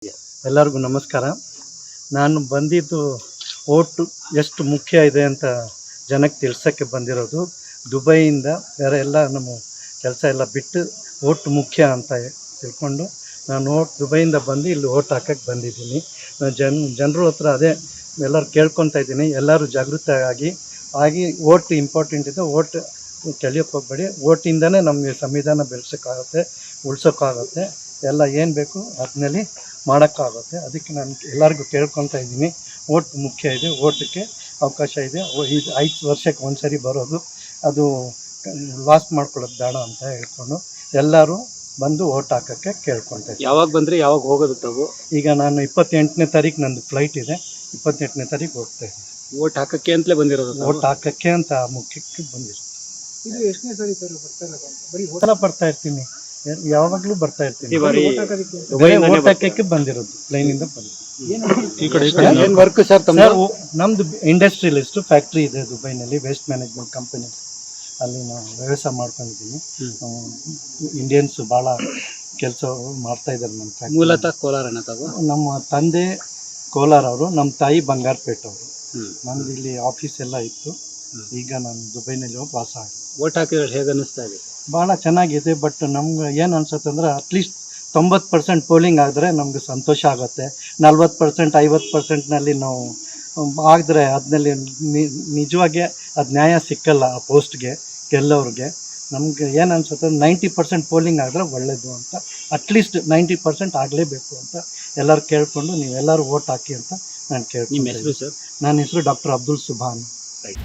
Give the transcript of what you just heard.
ಎಲ್ಲರಿಗೂ ನಮಸ್ಕಾರ. ನಾನು ಬಂದಿದ್ದು ಓಟು ಎಷ್ಟು ಮುಖ್ಯ ಇದೆ ಅಂತ ಜನಕ್ಕೆ ತಿಳ್ಸೋಕ್ಕೆ ಬಂದಿರೋದು. ದುಬೈಯಿಂದ ಬೇರೆ ಎಲ್ಲ ನಮ್ಮ ಕೆಲಸ ಎಲ್ಲ ಬಿಟ್ಟು ಓಟ್ ಮುಖ್ಯ ಅಂತ ತಿಳ್ಕೊಂಡು ನಾನು ದುಬೈಯಿಂದ ಬಂದು ಇಲ್ಲಿ ಓಟ್ ಹಾಕೋಕ್ಕೆ ಬಂದಿದ್ದೀನಿ. ಜನರ ಹತ್ರ ಅದೇ ಎಲ್ಲರೂ ಕೇಳ್ಕೊತಾ ಇದ್ದೀನಿ, ಎಲ್ಲರೂ ಜಾಗೃತ ಆಗಿ ಓಟ್ ಇಂಪಾರ್ಟೆಂಟ್ ಇದೆ. ಓಟ್ ಕಲಿಯೋಕ್ಕೆ ಹೋಗ್ಬೇಡಿ. ಓಟಿಂದನೇ ನಮಗೆ ಸಂವಿಧಾನ ಬೆಳೆಸೋಕ್ಕಾಗುತ್ತೆ, ಉಳ್ಸೋಕ್ಕಾಗುತ್ತೆ. ಎಲ್ಲ ಏನು ಬೇಕು ಅದನ್ನಲ್ಲಿ ಮಾಡೋಕ್ಕಾಗುತ್ತೆ. ಅದಕ್ಕೆ ನಾನು ಎಲ್ಲರಿಗೂ ಕೇಳ್ಕೊತಾ ಇದ್ದೀನಿ, ಓಟ್ ಮುಖ್ಯ ಇದೆ, ಓಟಕ್ಕೆ ಅವಕಾಶ ಇದೆ. ಇದು 5 ವರ್ಷಕ್ಕೆ ಒಂದು ಸರಿ ಬರೋದು, ಅದು ಲಾಸ್ ಮಾಡ್ಕೊಳ್ಳೋದು ಬೇಡ ಅಂತ ಹೇಳ್ಕೊಂಡು ಎಲ್ಲರೂ ಬಂದು ಓಟ್ ಹಾಕೋಕ್ಕೆ ಕೇಳ್ಕೊತಾ ಇದ್ದೀನಿ. ಯಾವಾಗ ಬಂದರೆ ಯಾವಾಗ ಹೋಗೋದು ತಾವು? ಈಗ ನಾನು 28ನೇ ತಾರೀಕು ನಂದು ಫ್ಲೈಟ್ ಇದೆ, 28ನೇ ತಾರೀಕು ಹೋಗ್ತಾ ಇದ್ದೀನಿ. ಓಟ್ ಹಾಕೋಕ್ಕೆ ಅಂತಲೇ ಬಂದಿರೋದು? ಓಟ್ ಹಾಕೋಕ್ಕೆ ಅಂತ ಮುಖ್ಯಕ್ಕೆ ಬಂದಿರೋದು. ಇದು ಎಷ್ಟನೇ ಸರಿ ಸರ್ ಬರೀ ಬರ್ತಾ ಇರ್ತೀನಿ, ಯಾವಾಗಲೂ ಬರ್ತಾ ಇರ್ತೀನಿ. ಓಟ್ ಹಾಕಕ್ಕೆ ಬಂದಿರೋದು, ಪ್ಲೈನಿಂದ ಬಂದಿರೋದು. ಏನು ವರ್ಕ್ ಸರ್ ತಮ್ಮ? ನಮ್ದು ಇಂಡಸ್ಟ್ರಿಯಲಿಸ್ಟ್ ಫ್ಯಾಕ್ಟ್ರಿ ಇದೆ ದುಬೈನಲ್ಲಿ, ವೇಸ್ಟ್ ಮ್ಯಾನೇಜ್ಮೆಂಟ್ ಕಂಪನಿ. ಅಲ್ಲಿ ನಾವು ವ್ಯವಸಾಯ ಮಾಡ್ಕೊಂಡಿದ್ದೀನಿ. ಇಂಡಿಯನ್ಸ್ ಭಾಳ ಕೆಲಸ ಮಾಡ್ತಾ ಇದ್ದಾರೆ ನಮ್ಮ ಫ್ಯಾಕ್ಟ್ರಿ. ಮೂಲತಃ ಕೋಲಾರನ ತಾವು? ನಮ್ಮ ತಂದೆ ಕೋಲಾರ ಅವರು, ನಮ್ಮ ತಾಯಿ ಬಂಗಾರಪೇಟೆ ಅವರು. ನಮ್ದು ಇಲ್ಲಿ ಆಫೀಸ್ ಎಲ್ಲ ಇತ್ತು. ಈಗ ನಾನು ದುಬೈನಲ್ಲಿ ಹೋಗಿ ವಾಸ ಆಗಿದೆ. ಓಟ್ ಹಾಕಿದ್ರೆ ಹೇಗೆ ಅನ್ನಿಸ್ತಾ ಇದೆ? ಭಾಳ ಚೆನ್ನಾಗಿದೆ. ಬಟ್ ನಮ್ಗೆ ಏನು ಅನ್ಸುತ್ತೆ ಅಂದರೆ, ಅಟ್ಲೀಸ್ಟ್ 90% ಪೋಲಿಂಗ್ ಆದರೆ ನಮ್ಗೆ ಸಂತೋಷ ಆಗುತ್ತೆ. 40% 50%ನಲ್ಲಿ ನಾವು ಆಗಿದ್ರೆ ಅದರಲ್ಲಿ ನಿಜವಾಗಿ ಅದು ನ್ಯಾಯ ಸಿಕ್ಕಲ್ಲ ಆ ಪೋಸ್ಟ್ಗೆ ಗೆಲ್ಲೋರಿಗೆ. ನಮ್ಗೆ ಏನು ಅನ್ಸುತ್ತೆ, 90% ಪೋಲಿಂಗ್ ಆದರೆ ಒಳ್ಳೆಯದು ಅಂತ. ಅಟ್ಲೀಸ್ಟ್ 90% ಆಗಲೇಬೇಕು ಅಂತ ಎಲ್ಲರೂ ಕೇಳಿಕೊಂಡು ನೀವೆಲ್ಲರೂ ಓಟ್ ಹಾಕಿ ಅಂತ ನಾನು ಕೇಳ್ತೀನಿ. ನಿಮ್ಮ ಹೆಸರು ಸರ್? ನನ್ನ ಹೆಸರು ಡಾಕ್ಟರ್ ಅಬ್ದುಲ್ ಸುಭಾನ್. ರೈಟ್.